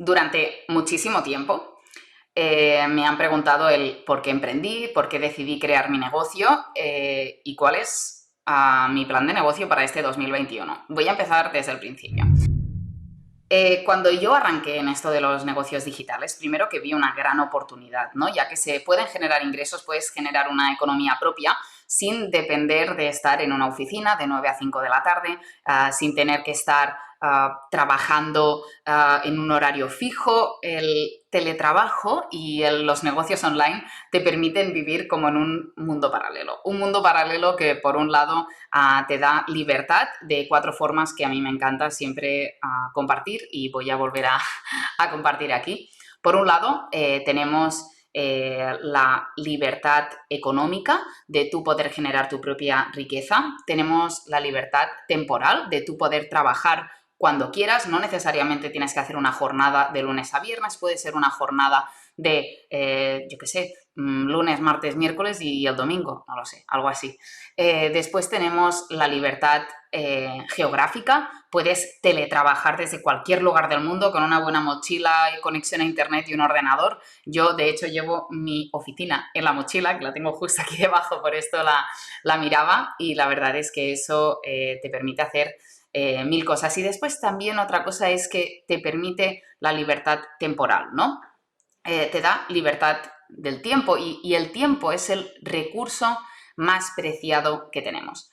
Durante muchísimo tiempo me han preguntado el por qué emprendí, por qué decidí crear mi negocio y cuál es mi plan de negocio para este 2021. Voy a empezar desde el principio. Cuando yo arranqué en esto de los negocios digitales, primero que vi una gran oportunidad, ¿no? Ya que se pueden generar ingresos, puedes generar una economía propia sin depender de estar en una oficina de 9 a 5 de la tarde, sin tener que estar trabajando en un horario fijo. El teletrabajo y los negocios online te permiten vivir como en un mundo paralelo. Un mundo paralelo que, por un lado, te da libertad de 4 formas que a mí me encanta siempre compartir y voy a volver a compartir aquí. Por un lado, tenemos la libertad económica de tú poder generar tu propia riqueza. Tenemos la libertad temporal de tú poder trabajar cuando quieras. No necesariamente tienes que hacer una jornada de lunes a viernes, puede ser una jornada de, yo qué sé, lunes, martes, miércoles y el domingo, no lo sé, algo así. Después tenemos la libertad geográfica. Puedes teletrabajar desde cualquier lugar del mundo con una buena mochila y conexión a internet y un ordenador. Yo, de hecho, llevo mi oficina en la mochila, que la tengo justo aquí debajo, por esto la miraba, y la verdad es que eso te permite hacer mil cosas. Y después también otra cosa es que te permite la libertad temporal, ¿no? Te da libertad del tiempo y el tiempo es el recurso más preciado que tenemos.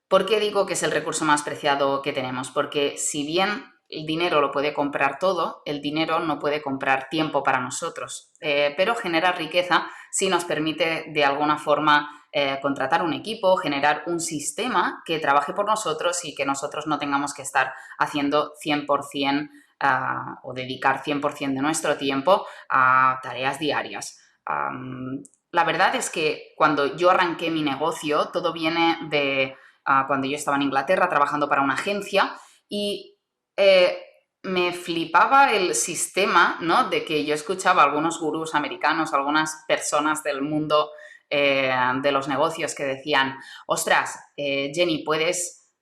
¿Por qué digo que es el recurso más preciado que tenemos? Porque si bien el dinero lo puede comprar todo, el dinero no puede comprar tiempo para nosotros, pero genera riqueza si nos permite de alguna forma contratar un equipo, generar un sistema que trabaje por nosotros y que nosotros no tengamos que estar haciendo 100% o dedicar 100% de nuestro tiempo a tareas diarias. La verdad es que cuando yo arranqué mi negocio, todo viene de cuando yo estaba en Inglaterra trabajando para una agencia y me flipaba el sistema, ¿no? De que yo escuchaba a algunos gurús americanos, algunas personas del mundo de los negocios que decían, ostras, Jenny, puedes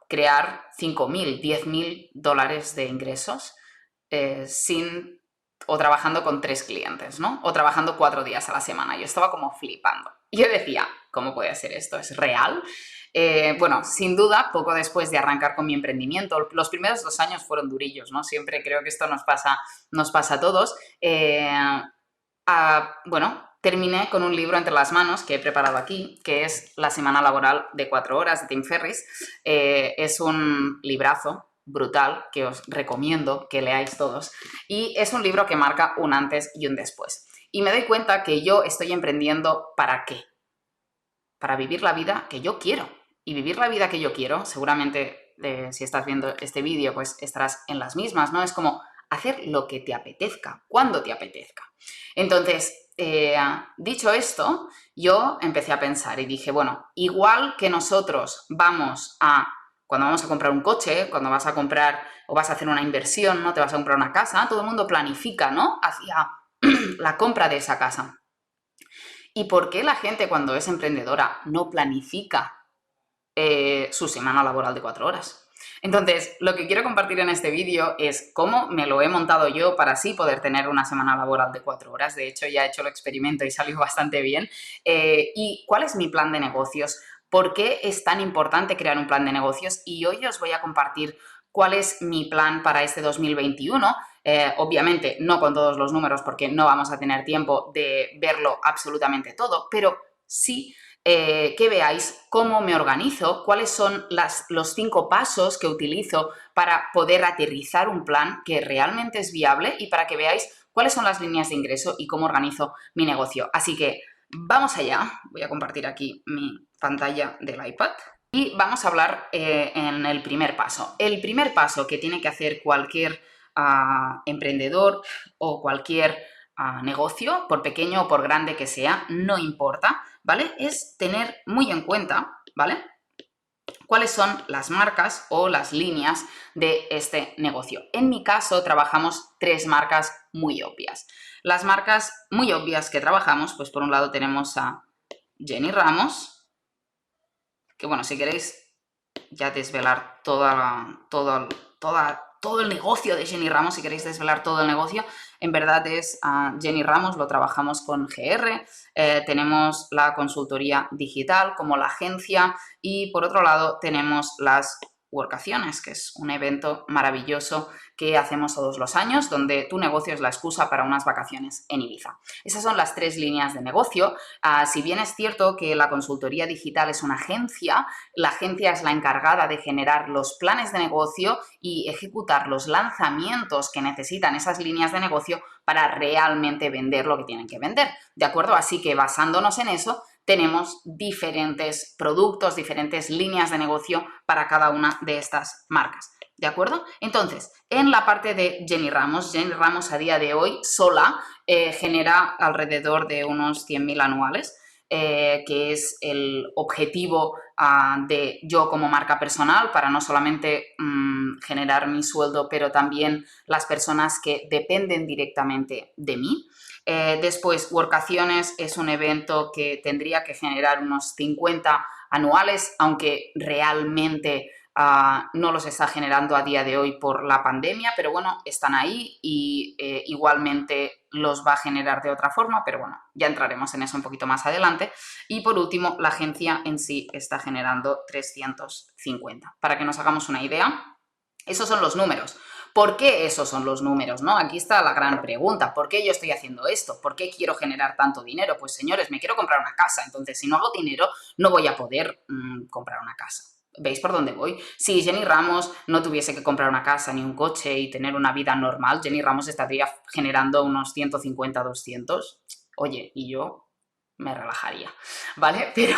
crear 5.000, 10.000 dólares de ingresos o trabajando con 3 clientes, ¿no? O trabajando 4 días a la semana. Yo estaba como flipando. Yo decía, ¿cómo puede ser esto? ¿Es real? Bueno, sin duda, poco después de arrancar con mi emprendimiento, los primeros 2 años fueron durillos, ¿no? Siempre creo que esto nos pasa a todos. Bueno, terminé con un libro entre las manos que he preparado aquí, que es La semana laboral de 4 horas de Tim Ferriss. Es un librazo brutal que os recomiendo que leáis todos y es un libro que marca un antes y un después. Y me doy cuenta que yo estoy emprendiendo ¿para qué? Para vivir la vida que yo quiero. Y vivir la vida que yo quiero, seguramente si estás viendo este vídeo, pues estarás en las mismas, ¿no? Es como hacer lo que te apetezca, cuando te apetezca. Entonces, dicho esto, yo empecé a pensar y dije, bueno, igual que nosotros cuando vamos a comprar un coche, cuando vas a comprar o vas a hacer una inversión, ¿no? Te vas a comprar una casa, todo el mundo planifica, ¿no? Hacia la compra de esa casa. ¿Y por qué la gente cuando es emprendedora no planifica su semana laboral de 4 horas? Entonces, lo que quiero compartir en este vídeo es cómo me lo he montado yo para así poder tener una semana laboral de 4 horas. De hecho, ya he hecho el experimento y salió bastante bien. Y cuál es mi plan de negocios. ¿Por qué es tan importante crear un plan de negocios? Y hoy os voy a compartir cuál es mi plan para este 2021. Obviamente no con todos los números porque no vamos a tener tiempo de verlo absolutamente todo, pero sí que veáis cómo me organizo, cuáles son los 5 pasos que utilizo para poder aterrizar un plan que realmente es viable y para que veáis cuáles son las líneas de ingreso y cómo organizo mi negocio. Así que vamos allá. Voy a compartir aquí mi pantalla del iPad. Y vamos a hablar en el primer paso. El primer paso que tiene que hacer cualquier emprendedor o cualquier negocio, por pequeño o por grande que sea, no importa, ¿vale? Es tener muy en cuenta, ¿vale? ¿Cuáles son las marcas o las líneas de este negocio? En mi caso, trabajamos 3 marcas muy obvias. Las marcas muy obvias que trabajamos, pues por un lado tenemos a Jenny Ramos, que bueno, si queréis ya desvelar toda todo el negocio de Jenny Ramos, si queréis desvelar todo el negocio, en verdad es Jenny Ramos, lo trabajamos con GR, tenemos la consultoría digital como la agencia y por otro lado tenemos las Workaciones, que es un evento maravilloso que hacemos todos los años, donde tu negocio es la excusa para unas vacaciones en Ibiza. Esas son las 3 líneas de negocio. Si bien es cierto que la consultoría digital es una agencia, la agencia es la encargada de generar los planes de negocio y ejecutar los lanzamientos que necesitan esas líneas de negocio para realmente vender lo que tienen que vender, ¿de acuerdo? Así que basándonos en eso, tenemos diferentes productos, diferentes líneas de negocio para cada una de estas marcas, ¿de acuerdo? Entonces, en la parte de Jenny Ramos a día de hoy sola genera alrededor de unos 100.000 anuales, que es el objetivo de yo como marca personal para no solamente generar mi sueldo, pero también las personas que dependen directamente de mí. Después, Workaciones es un evento que tendría que generar unos 50 anuales, aunque realmente no los está generando a día de hoy por la pandemia, pero bueno, están ahí y igualmente los va a generar de otra forma, pero bueno, ya entraremos en eso un poquito más adelante. Y por último, la agencia en sí está generando 350. Para que nos hagamos una idea, esos son los números. ¿Por qué esos son los números, no? Aquí está la gran pregunta. ¿Por qué yo estoy haciendo esto? ¿Por qué quiero generar tanto dinero? Pues señores, me quiero comprar una casa, entonces si no hago dinero no voy a poder comprar una casa. ¿Veis por dónde voy? Si Jenny Ramos no tuviese que comprar una casa ni un coche y tener una vida normal, Jenny Ramos estaría generando unos 150, 200. Oye, y yo me relajaría, ¿vale? Pero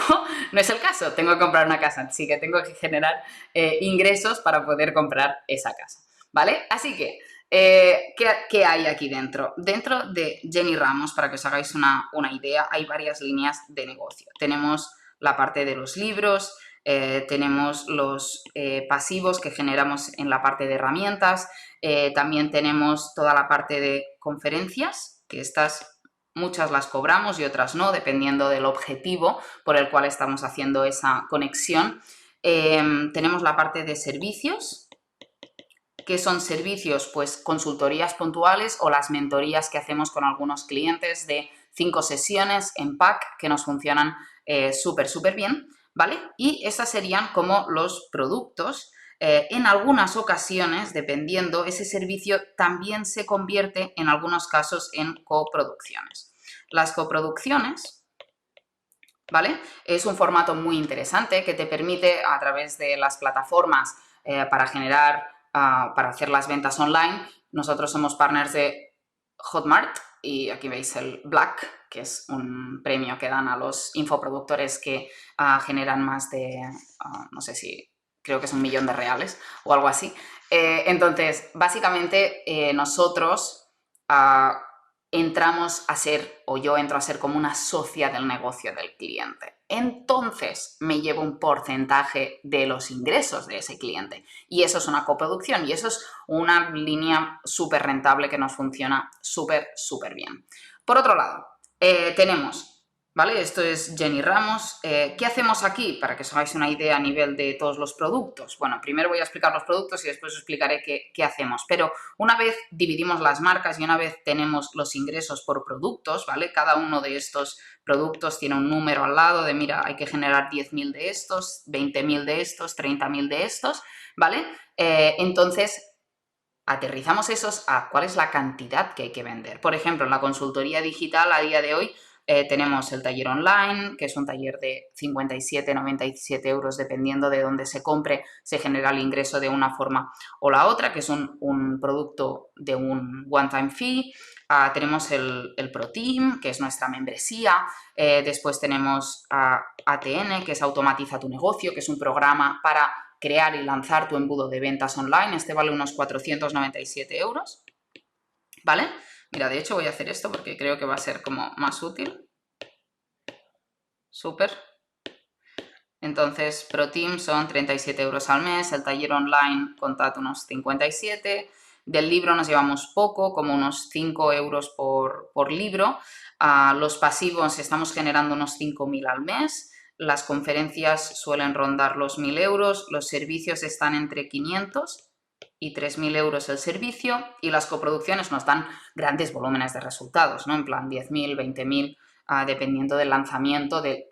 no es el caso, tengo que comprar una casa, así que tengo que generar ingresos para poder comprar esa casa, ¿vale? Así que, ¿qué hay aquí dentro? Dentro de Jenny Ramos, para que os hagáis una idea, hay varias líneas de negocio. Tenemos la parte de los libros, tenemos los pasivos que generamos en la parte de herramientas, también tenemos toda la parte de conferencias, que estas muchas las cobramos y otras no, dependiendo del objetivo por el cual estamos haciendo esa conexión. Tenemos la parte de servicios, que son servicios, pues consultorías puntuales o las mentorías que hacemos con algunos clientes de 5 sesiones en pack que nos funcionan súper bien, ¿vale? Y esas serían como los productos. En algunas ocasiones, dependiendo, ese servicio también se convierte en algunos casos en coproducciones. Las coproducciones, ¿vale? Es un formato muy interesante que te permite a través de las plataformas para generar, para hacer las ventas online. Nosotros somos partners de Hotmart y aquí veis el Black, que es un premio que dan a los infoproductores que generan más de, no sé si, creo que es 1 millón de reales o algo así. Entonces, básicamente nosotros entramos a ser, o yo entro a ser como una socia del negocio del cliente. Entonces me llevo un porcentaje de los ingresos de ese cliente y eso es una coproducción y eso es una línea súper rentable que nos funciona súper bien. Por otro lado, tenemos, ¿vale? Esto es Jenny Ramos. ¿Qué hacemos aquí? Para que os hagáis una idea a nivel de todos los productos. Bueno, primero voy a explicar los productos y después os explicaré qué hacemos. Pero una vez dividimos las marcas y una vez tenemos los ingresos por productos, ¿vale? Cada uno de estos productos tiene un número al lado de, mira, hay que generar 10.000 de estos, 20.000 de estos, 30.000 de estos, ¿vale? Entonces, aterrizamos esos a cuál es la cantidad que hay que vender. Por ejemplo, en la consultoría digital a día de hoy tenemos el taller online, que es un taller de 57, 97 euros, dependiendo de dónde se compre, se genera el ingreso de una forma o la otra, que es un producto de un one-time fee. Tenemos el Pro Team, que es nuestra membresía. Después tenemos ATN, que es Automatiza tu negocio, que es un programa para crear y lanzar tu embudo de ventas online. Este vale unos 497 euros, ¿vale? Mira, de hecho voy a hacer esto porque creo que va a ser como más útil. Súper. Entonces, Pro Team son 37 euros al mes, el taller online, contad unos 57. Del libro nos llevamos poco, como unos 5 euros por libro. Los pasivos estamos generando unos 5.000 al mes. Las conferencias suelen rondar los 1.000 euros. Los servicios están entre 500 y 3.000 euros el servicio, y las coproducciones nos dan grandes volúmenes de resultados, ¿no? En plan 10.000, 20.000, dependiendo del lanzamiento, de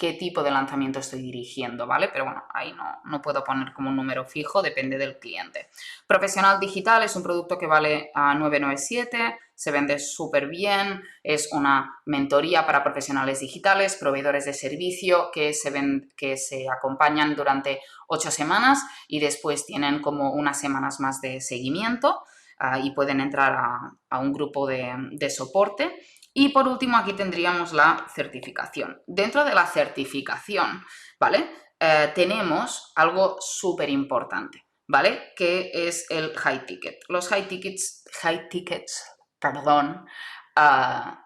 qué tipo de lanzamiento estoy dirigiendo, ¿vale? Pero bueno, ahí no puedo poner como un número fijo, depende del cliente. Profesional Digital es un producto que vale a 997, se vende súper bien, es una mentoría para profesionales digitales, proveedores de servicio que se acompañan durante 8 semanas y después tienen como unas semanas más de seguimiento y pueden entrar a un grupo de soporte. Y por último, aquí tendríamos la certificación. Dentro de la certificación, ¿vale? Tenemos algo súper importante, ¿vale? Que es el high ticket. Los high tickets, perdón,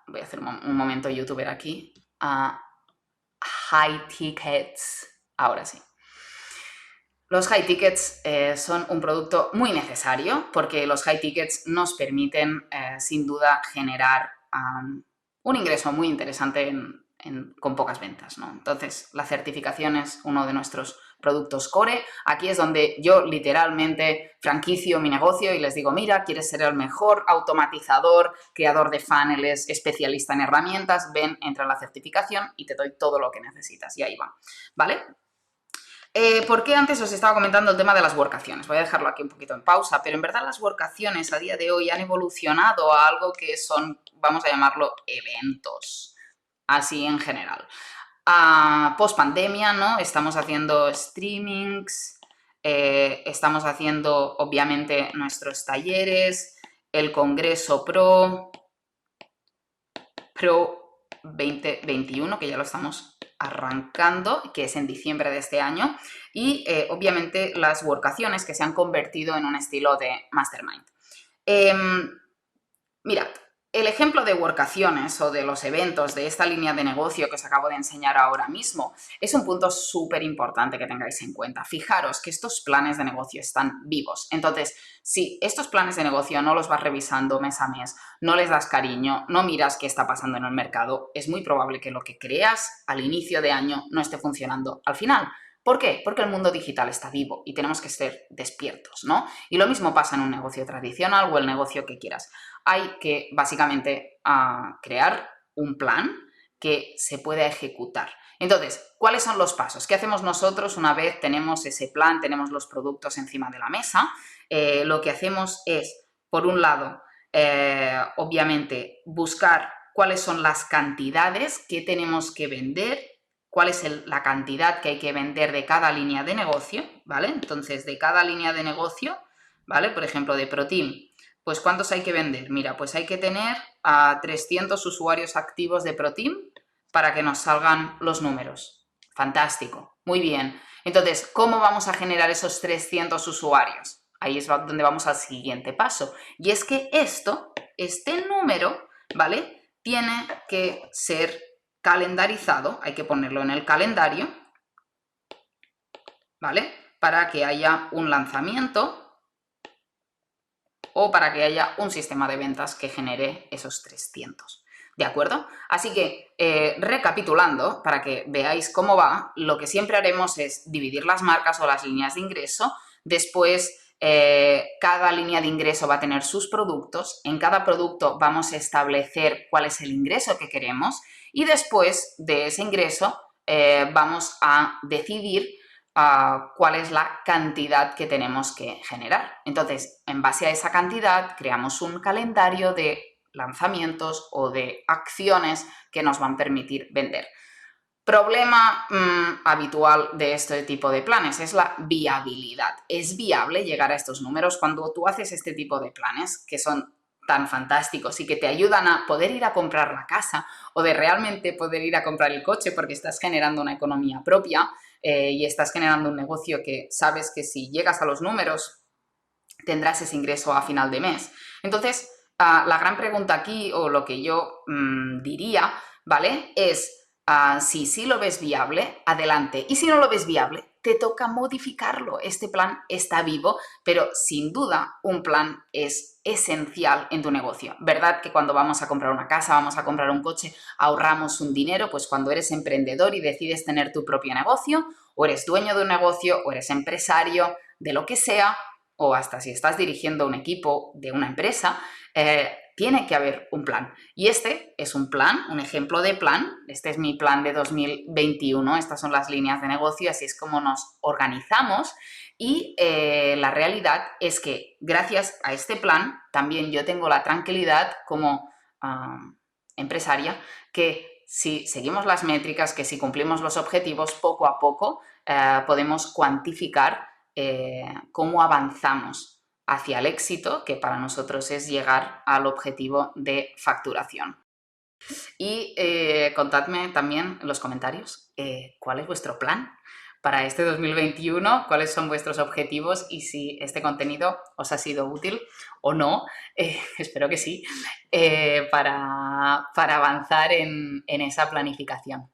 voy a hacer un momento youtuber aquí. High tickets, ahora sí. Los high tickets son un producto muy necesario porque los high tickets nos permiten, sin duda, generar un ingreso muy interesante con pocas ventas, ¿no? Entonces, la certificación es uno de nuestros productos core. Aquí es donde yo literalmente franquicio mi negocio y les digo, mira, ¿quieres ser el mejor automatizador, creador de funnels, especialista en herramientas? Ven, entra en la certificación y te doy todo lo que necesitas. Y ahí va, ¿vale? ¿Por qué antes os estaba comentando el tema de las workaciones? Voy a dejarlo aquí un poquito en pausa, pero en verdad las workaciones a día de hoy han evolucionado a algo que son, vamos a llamarlo, eventos, así en general. Post pandemia, ¿no? Estamos haciendo streamings, estamos haciendo, obviamente, nuestros talleres, el Congreso Pro 2021, que ya lo estamos arrancando, que es en diciembre de este año, y obviamente las workaciones que se han convertido en un estilo de mastermind. Mirad, el ejemplo de workaciones o de los eventos de esta línea de negocio que os acabo de enseñar ahora mismo es un punto súper importante que tengáis en cuenta. Fijaros que estos planes de negocio están vivos. Entonces, si estos planes de negocio no los vas revisando mes a mes, no les das cariño, no miras qué está pasando en el mercado, es muy probable que lo que creas al inicio de año no esté funcionando al final. ¿Por qué? Porque el mundo digital está vivo y tenemos que ser despiertos, ¿no? Y lo mismo pasa en un negocio tradicional o el negocio que quieras. Hay que, básicamente, crear un plan que se pueda ejecutar. Entonces, ¿cuáles son los pasos? ¿Qué hacemos nosotros una vez tenemos ese plan, tenemos los productos encima de la mesa? Lo que hacemos es, por un lado, obviamente, buscar cuáles son las cantidades que tenemos que vender, cuál es la cantidad que hay que vender de cada línea de negocio, ¿vale? Entonces, de cada línea de negocio, ¿vale? Por ejemplo, de ProTeam, pues ¿cuántos hay que vender? Mira, pues hay que tener a 300 usuarios activos de ProTeam para que nos salgan los números. Fantástico, muy bien. Entonces, ¿cómo vamos a generar esos 300 usuarios? Ahí es donde vamos al siguiente paso. Y es que este número, ¿vale? Tiene que ser calendarizado, hay que ponerlo en el calendario, ¿vale? Para que haya un lanzamiento o para que haya un sistema de ventas que genere esos 300. ¿De acuerdo? Así que, recapitulando, para que veáis cómo va, lo que siempre haremos es dividir las marcas o las líneas de ingreso. Después, cada línea de ingreso va a tener sus productos. En cada producto vamos a establecer cuál es el ingreso que queremos y después de ese ingreso vamos a decidir cuál es la cantidad que tenemos que generar. Entonces, en base a esa cantidad, creamos un calendario de lanzamientos o de acciones que nos van a permitir vender. Problema habitual de este tipo de planes es la viabilidad. ¿Es viable llegar a estos números cuando tú haces este tipo de planes que son tan fantásticos y que te ayudan a poder ir a comprar la casa o de realmente poder ir a comprar el coche porque estás generando una economía propia y estás generando un negocio que sabes que si llegas a los números tendrás ese ingreso a final de mes? Entonces, la gran pregunta aquí, o lo que yo diría, ¿vale? Es si sí lo ves viable, adelante. Y si no lo ves viable, te toca modificarlo. Este plan está vivo, pero sin duda un plan es esencial en tu negocio. ¿Verdad que cuando vamos a comprar una casa, vamos a comprar un coche, ahorramos un dinero? Pues cuando eres emprendedor y decides tener tu propio negocio, o eres dueño de un negocio, o eres empresario, de lo que sea, o hasta si estás dirigiendo un equipo de una empresa, tiene que haber un plan. Y este es un plan, un ejemplo de plan. Este es mi plan de 2021. Estas son las líneas de negocio, así es como nos organizamos. Y la realidad es que gracias a este plan también yo tengo la tranquilidad como empresaria que si seguimos las métricas, que si cumplimos los objetivos, poco a poco podemos cuantificar cómo avanzamos hacia el éxito, que para nosotros es llegar al objetivo de facturación. Y contadme también en los comentarios cuál es vuestro plan para este 2021, cuáles son vuestros objetivos y si este contenido os ha sido útil o no, espero que sí, para avanzar en esa planificación.